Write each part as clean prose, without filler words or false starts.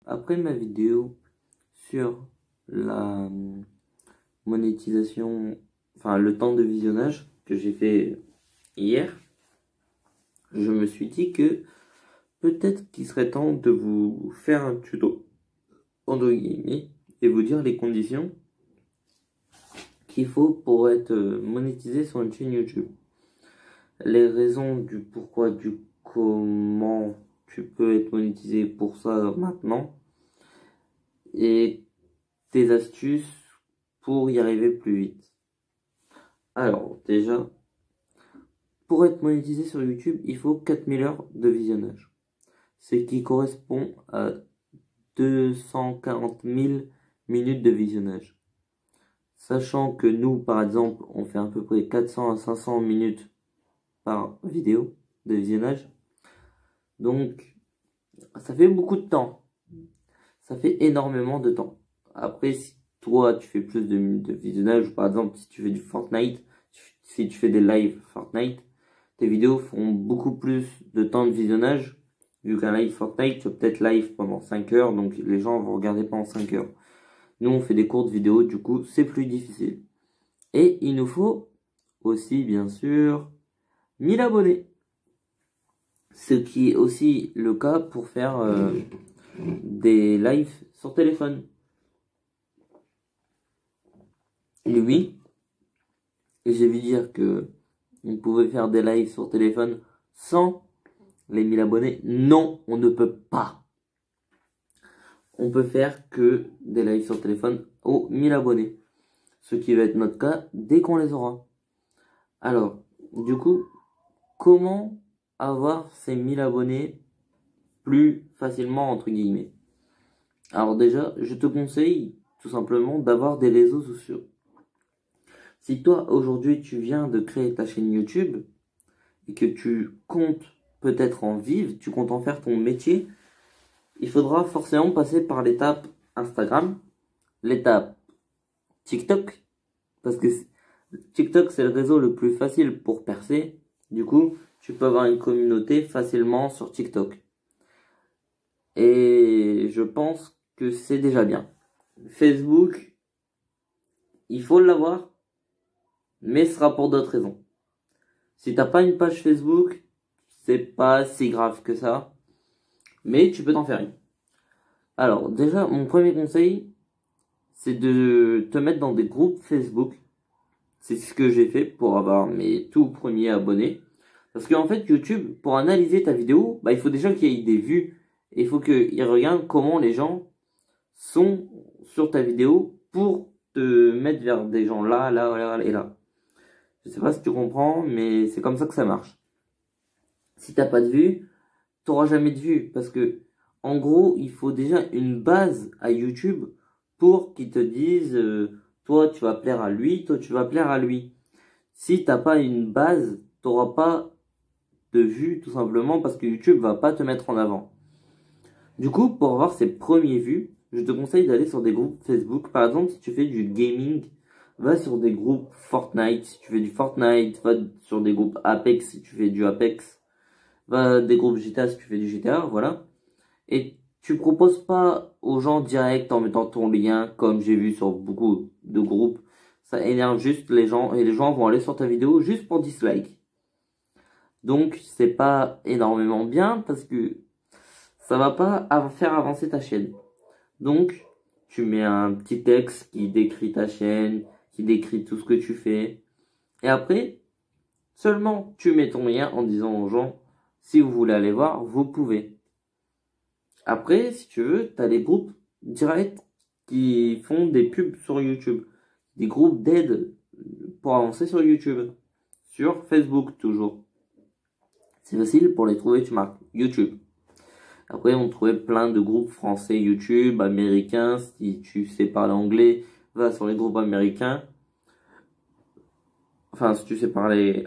après ma vidéo sur la monétisation, enfin le temps de visionnage que j'ai fait hier, je me suis dit que peut-être qu'il serait temps de vous faire un tuto entre guillemets et vous dire les conditions qu'il faut pour être monétisé sur une chaîne YouTube. Les raisons du pourquoi, du comment tu peux être monétisé pour ça maintenant et tes astuces pour y arriver plus vite. Alors déjà, pour être monétisé sur YouTube, il faut 4000 heures de visionnage, ce qui correspond à 240 000 minutes de visionnage. Sachant que nous, par exemple, on fait à peu près 400 à 500 minutes par vidéo de visionnage. Donc, ça fait beaucoup de temps. Ça fait énormément de temps. Après, si toi, tu fais plus de minutes de visionnage, par exemple, si tu fais du Fortnite, si tu fais des lives Fortnite, tes vidéos feront beaucoup plus de temps de visionnage. Vu qu'un live Fortnite, tu vas peut-être live pendant 5 heures, donc les gens vont regarder pendant 5 heures. Nous, on fait des courtes vidéos, du coup, c'est plus difficile. Et il nous faut aussi, bien sûr, 1000 abonnés. Ce qui est aussi le cas pour faire des lives sur téléphone. Et oui, j'ai vu dire que on pouvait faire des lives sur téléphone sans les 1000 abonnés. Non, on ne peut pas. On peut faire que des lives sur téléphone aux 1000 abonnés. Ce qui va être notre cas dès qu'on les aura. Alors, du coup, comment avoir ces 1000 abonnés plus facilement, entre guillemets? Alors déjà, je te conseille tout simplement d'avoir des réseaux sociaux. Si toi, aujourd'hui, tu viens de créer ta chaîne YouTube et que tu comptes peut-être en vivre, tu comptes en faire ton métier, il faudra forcément passer par l'étape Instagram, l'étape TikTok, parce que TikTok, c'est le réseau le plus facile pour percer. Du coup, tu peux avoir une communauté facilement sur TikTok. Et je pense que c'est déjà bien. Facebook, il faut l'avoir, mais ce sera pour d'autres raisons. Si t'as pas une page Facebook, c'est pas si grave que ça, mais tu peux t'en faire une. Alors déjà, mon premier conseil, c'est de te mettre dans des groupes Facebook. C'est ce que j'ai fait pour avoir mes tout premiers abonnés. Parce qu'en fait, YouTube, pour analyser ta vidéo, il faut déjà qu'il y ait des vues. Et il faut qu'il regarde comment les gens sont sur ta vidéo pour te mettre vers des gens là, là, là et là. Je sais pas si tu comprends, mais c'est comme ça que ça marche. Si t'as pas de vues, t'auras jamais de vues. Parce que, en gros, il faut déjà une base à YouTube pour qu'ils te disent, toi tu vas plaire à lui, toi tu vas plaire à lui. Si t'as pas une base, t'auras pas de vues tout simplement parce que YouTube va pas te mettre en avant. Du coup, pour avoir ces premiers vues, je te conseille d'aller sur des groupes Facebook. Par exemple, si tu fais du gaming, va sur des groupes Fortnite. Si tu fais du Fortnite, va sur des groupes Apex si tu fais du Apex. Va des groupes GTA si tu fais du GTA, voilà. Et tu proposes pas aux gens direct en mettant ton lien, comme j'ai vu sur beaucoup de groupes. Ça énerve juste les gens et les gens vont aller sur ta vidéo juste pour dislike. Donc, c'est pas énormément bien parce que ça va pas faire avancer ta chaîne. Donc, tu mets un petit texte qui décrit ta chaîne, qui décrit tout ce que tu fais. Et après, seulement tu mets ton lien en disant aux gens, si vous voulez aller voir, vous pouvez. Après, si tu veux, tu as des groupes directs qui font des pubs sur YouTube. Des groupes d'aide pour avancer sur YouTube. Sur Facebook, toujours. C'est facile pour les trouver, tu marques YouTube. Après, on trouvait plein de groupes français YouTube, américains. Si tu sais parler anglais, va sur les groupes américains. Enfin, si tu sais parler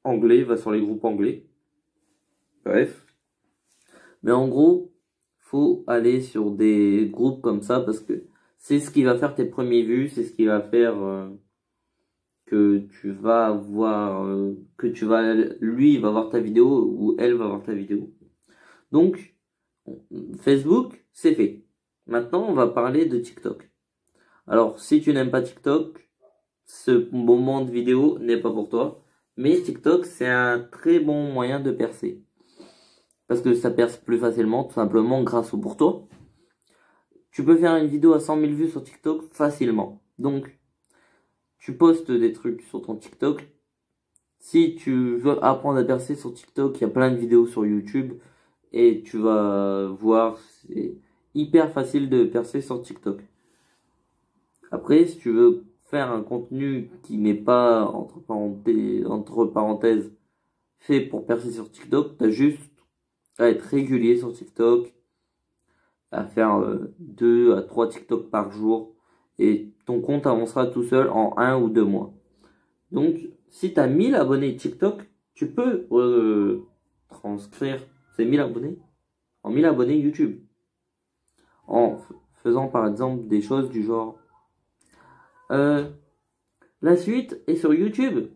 anglais, va sur les groupes anglais. Bref. Mais en gros, faut aller sur des groupes comme ça parce que c'est ce qui va faire tes premiers vues, c'est ce qui va faire que tu vas voir, lui il va voir ta vidéo ou elle va voir ta vidéo. Donc, Facebook, c'est fait. Maintenant, on va parler de TikTok. Alors, si tu n'aimes pas TikTok, ce moment de vidéo n'est pas pour toi. Mais TikTok, c'est un très bon moyen de percer. Parce que ça perce plus facilement, tout simplement, grâce au pour toi. Tu peux faire une vidéo à 100 000 vues sur TikTok facilement. Donc, tu postes des trucs sur ton TikTok. Si tu veux apprendre à percer sur TikTok, il y a plein de vidéos sur YouTube. Et tu vas voir, c'est hyper facile de percer sur TikTok. Après, si tu veux faire un contenu qui n'est pas, entre parenthèses, fait pour percer sur TikTok, t'as juste à être régulier sur TikTok, à faire 2 à 3 TikTok par jour, et ton compte avancera tout seul en 1 ou 2 mois. Donc, si tu as 1000 abonnés TikTok, tu peux transcrire ces 1000 abonnés en 1000 abonnés YouTube. En faisant par exemple des choses du genre la suite est sur YouTube.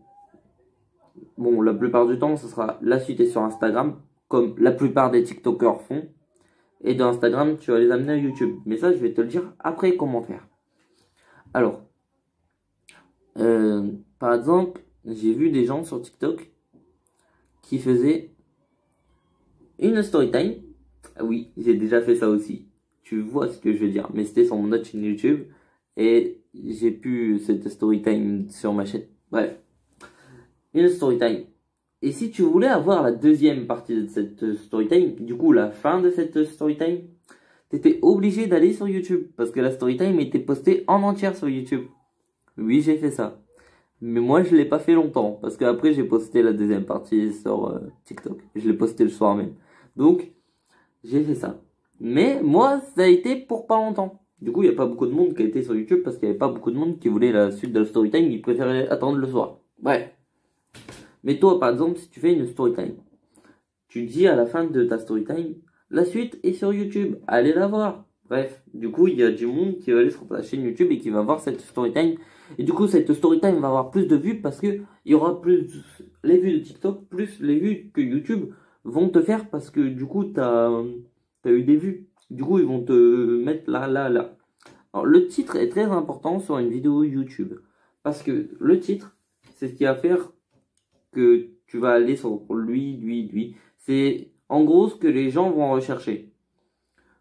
Bon, la plupart du temps, ce sera la suite est sur Instagram, comme la plupart des TikTokers font. Et de Instagram, tu vas les amener à YouTube. Mais ça, je vais te le dire après comment faire. Alors, par exemple, j'ai vu des gens sur TikTok qui faisaient une story time. Ah oui, j'ai déjà fait ça aussi. Tu vois ce que je veux dire. Mais c'était sur mon autre chaîne YouTube. Et j'ai pu cette story time sur ma chaîne. Bref. Une story time. Et si tu voulais avoir la deuxième partie de cette story time, du coup la fin de cette story time, t'étais obligé d'aller sur YouTube. Parce que la story time était postée en entière sur YouTube. Oui, j'ai fait ça. Mais moi, je l'ai pas fait longtemps. Parce qu'après, j'ai posté la deuxième partie sur TikTok. Je l'ai posté le soir même. Donc, j'ai fait ça. Mais moi, ça a été pour pas longtemps. Du coup, il n'y a pas beaucoup de monde qui a été sur YouTube parce qu'il n'y avait pas beaucoup de monde qui voulait la suite de la story time. Ils préféraient attendre le soir. Bref. Mais toi, par exemple, si tu fais une story time, tu dis à la fin de ta story time, la suite est sur YouTube. Allez la voir. Bref. Du coup, il y a du monde qui va aller sur ta chaîne YouTube et qui va voir cette story time. Et du coup, cette story time va avoir plus de vues parce que il y aura plus les vues de TikTok plus les vues que YouTube vont te faire parce que du coup, t'as eu des vues. Du coup, ils vont te mettre là, là, là. Alors, le titre est très important sur une vidéo YouTube parce que le titre, c'est ce qui va faire que tu vas aller sur lui, lui, lui. C'est en gros ce que les gens vont rechercher.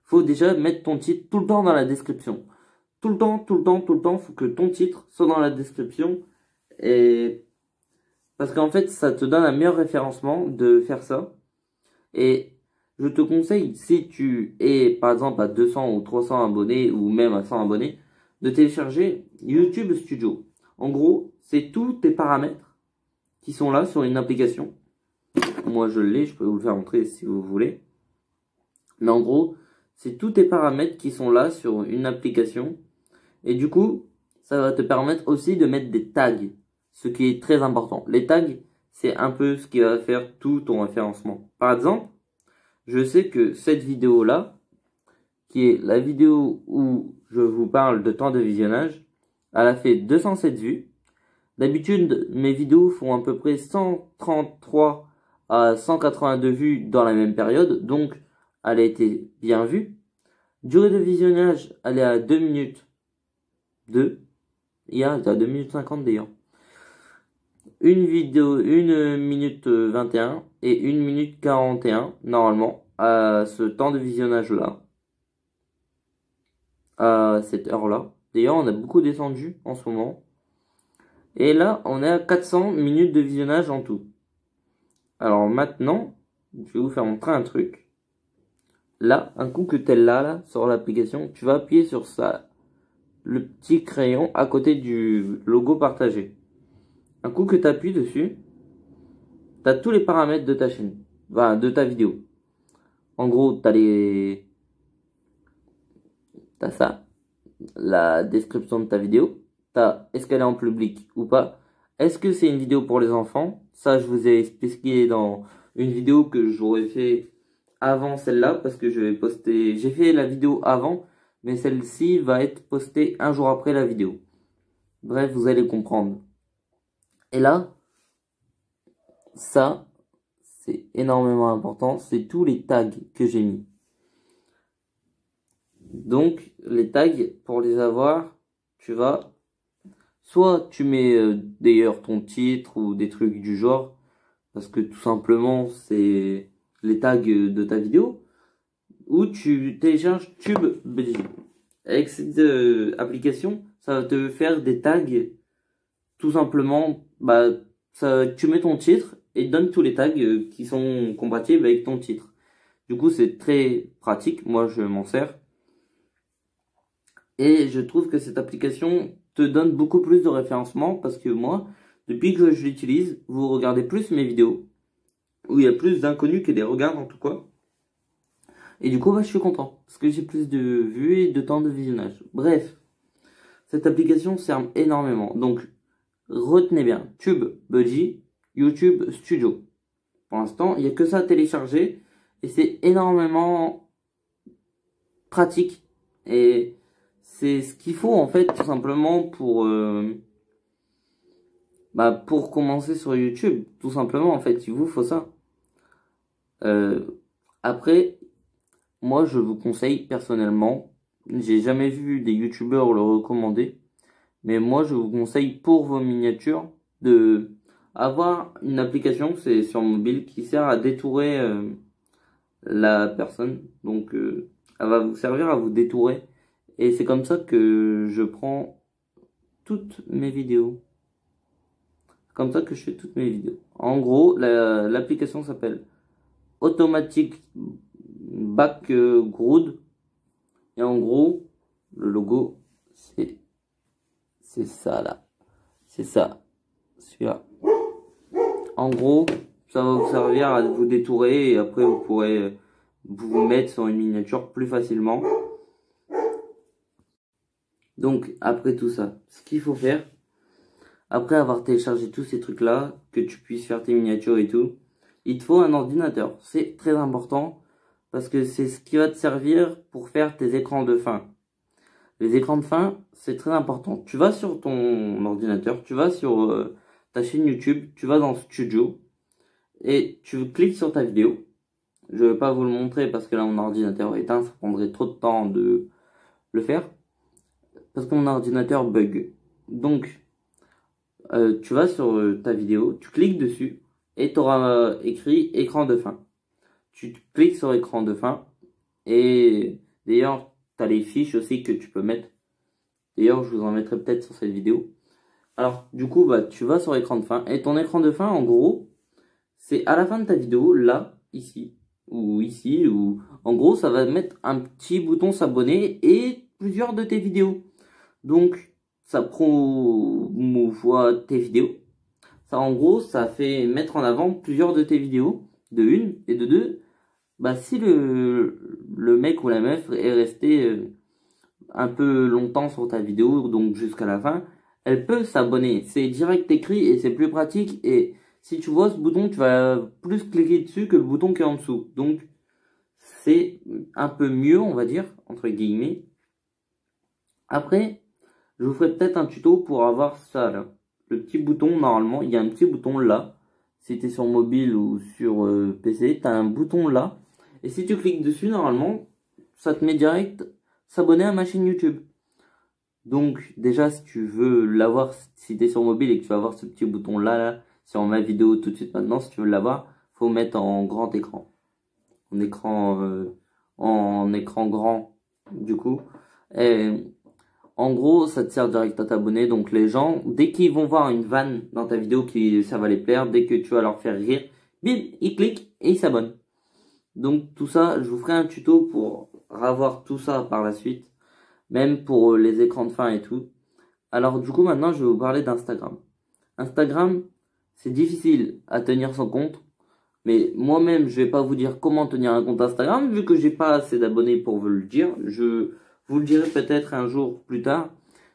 Faut déjà mettre ton titre tout le temps dans la description. Tout le temps, tout le temps, tout le temps, faut que ton titre soit dans la description. Et parce qu'en fait, ça te donne un meilleur référencement de faire ça. Et je te conseille, si tu es par exemple à 200 ou 300 abonnés ou même à 100 abonnés, de télécharger YouTube Studio. En gros, c'est tous tes paramètres qui sont là sur une application. Moi, je l'ai, je peux vous le faire montrer si vous voulez. Mais en gros, c'est tous tes paramètres qui sont là sur une application. Et du coup, ça va te permettre aussi de mettre des tags, ce qui est très important. Les tags, c'est un peu ce qui va faire tout ton référencement. Par exemple, je sais que cette vidéo-là, qui est la vidéo où je vous parle de temps de visionnage, elle a fait 207 vues. D'habitude, mes vidéos font à peu près 133 à 182 vues dans la même période, donc elle a été bien vue. Durée de visionnage, elle est à 2 minutes 2. Il y a 2 minutes 50 d'ailleurs. Une vidéo, 1 minute 21 et 1 minute 41 normalement à ce temps de visionnage là. À cette heure là. D'ailleurs, on a beaucoup descendu en ce moment. Et là, on est à 400 minutes de visionnage en tout. Alors maintenant, je vais vous faire montrer un truc. Là, un coup que tu es là, sur l'application, tu vas appuyer sur ça, le petit crayon à côté du logo partagé. Un coup que tu appuies dessus, tu as tous les paramètres de ta chaîne, enfin, de ta vidéo. En gros, t'as ça, la description de ta vidéo, t'as est-ce qu'elle est en public ou pas, est-ce que c'est une vidéo pour les enfants, ça je vous ai expliqué dans une vidéo que j'aurais fait avant celle-là, parce que je vais poster, j'ai fait la vidéo avant, mais celle-ci va être postée un jour après la vidéo. Bref, vous allez comprendre. Et là, ça, c'est énormément important, c'est tous les tags que j'ai mis. Donc, les tags, pour les avoir, tu vas, soit tu mets d'ailleurs ton titre ou des trucs du genre, parce que tout simplement, c'est les tags de ta vidéo, ou tu télécharges TubeBuddy. Avec cette application, ça va te faire des tags, tout simplement, bah, tu mets ton titre et il donne tous les tags qui sont compatibles avec ton titre. Du coup, c'est très pratique. Moi, je m'en sers. Et je trouve que cette application te donne beaucoup plus de référencement parce que moi, depuis que je l'utilise, vous regardez plus mes vidéos, où il y a plus d'inconnus qui les regardent en tout cas. Et du coup, bah, je suis content parce que j'ai plus de vues et de temps de visionnage. Bref, cette application sert énormément. Donc, retenez bien, TubeBuddy, YouTube Studio. Pour l'instant, il n'y a que ça à télécharger et c'est énormément pratique. Et c'est ce qu'il faut en fait tout simplement pour commencer sur YouTube. Tout simplement en fait, il vous faut ça. Après, moi je vous conseille personnellement, j'ai jamais vu des YouTubeurs le recommander, mais moi je vous conseille pour vos miniatures de avoir une application, c'est sur mobile, qui sert à détourer la personne. Donc elle va vous servir à vous détourer. Et c'est comme ça que je prends toutes mes vidéos. C'est comme ça que je fais toutes mes vidéos. En gros, l'application s'appelle Automatic Background. Et en gros, le logo, c'est ça là. C'est ça. Celui-là. En gros, ça va vous servir à vous détourer et après vous pourrez vous mettre sur une miniature plus facilement. Donc, après tout ça, ce qu'il faut faire, après avoir téléchargé tous ces trucs-là, que tu puisses faire tes miniatures et tout, il te faut un ordinateur. C'est très important parce que c'est ce qui va te servir pour faire tes écrans de fin. Les écrans de fin, c'est très important. Tu vas sur ton ordinateur, tu vas sur ta chaîne YouTube, tu vas dans Studio et tu cliques sur ta vidéo. Je ne vais pas vous le montrer parce que là mon ordinateur est éteint, ça prendrait trop de temps de le faire. Parce que mon ordinateur bug. Donc, tu vas sur ta vidéo, tu cliques dessus et tu auras écrit écran de fin. Tu cliques sur écran de fin et d'ailleurs, tu as les fiches aussi que tu peux mettre. D'ailleurs, je vous en mettrai peut-être sur cette vidéo. Alors, du coup, bah, tu vas sur écran de fin et ton écran de fin, en gros, c'est à la fin de ta vidéo, là, ici, ou en gros, ça va mettre un petit bouton s'abonner et plusieurs de tes vidéos. Donc, ça promouvoit tes vidéos. Ça, en gros, ça fait mettre en avant plusieurs de tes vidéos, de une, et de deux. Bah, si le mec ou la meuf est resté un peu longtemps sur ta vidéo, donc jusqu'à la fin, elle peut s'abonner. C'est direct écrit et c'est plus pratique. Et si tu vois ce bouton, tu vas plus cliquer dessus que le bouton qui est en dessous. Donc, c'est un peu mieux, on va dire, entre guillemets. Après, je vous ferai peut-être un tuto pour avoir ça là. Le petit bouton, normalement, il y a un petit bouton là. Si tu es sur mobile ou sur PC, tu as un bouton là. Et si tu cliques dessus, normalement, ça te met direct s'abonner à ma chaîne YouTube. Donc, déjà, si tu veux l'avoir, si tu es sur mobile et que tu vas avoir ce petit bouton là, sur ma vidéo tout de suite maintenant, si tu veux l'avoir, faut mettre en grand écran. En écran grand, du coup. Et, en gros, ça te sert direct à t'abonner. Donc les gens, dès qu'ils vont voir une vanne dans ta vidéo qui ça va les plaire, dès que tu vas leur faire rire, bim, ils cliquent et ils s'abonnent. Donc tout ça, je vous ferai un tuto pour avoir tout ça par la suite, même pour les écrans de fin et tout. Alors du coup, maintenant, je vais vous parler d'Instagram. Instagram, c'est difficile à tenir son compte, mais moi-même, je vais pas vous dire comment tenir un compte Instagram, vu que j'ai pas assez d'abonnés pour vous le dire. Je vous le dirai peut-être un jour plus tard.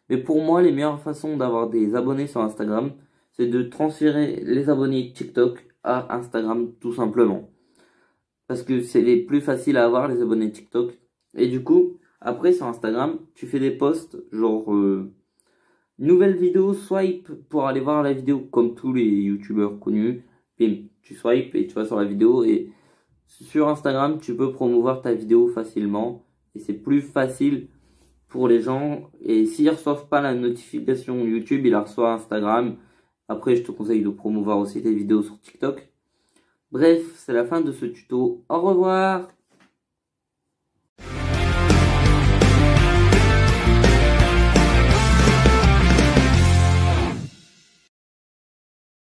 Mais pour moi, les meilleures façons d'avoir des abonnés sur Instagram, c'est de transférer les abonnés TikTok à Instagram tout simplement. Parce que c'est les plus faciles à avoir, les abonnés TikTok. Et du coup, après sur Instagram, tu fais des posts genre nouvelle vidéo, swipe pour aller voir la vidéo comme tous les youtubeurs connus. Bim, tu swipes et tu vas sur la vidéo et sur Instagram, tu peux promouvoir ta vidéo facilement et c'est plus facile pour les gens. Et s'ils reçoivent pas la notification YouTube, ils la reçoivent Instagram. Après, je te conseille de promouvoir aussi tes vidéos sur TikTok. Bref, c'est la fin de ce tuto. Au revoir!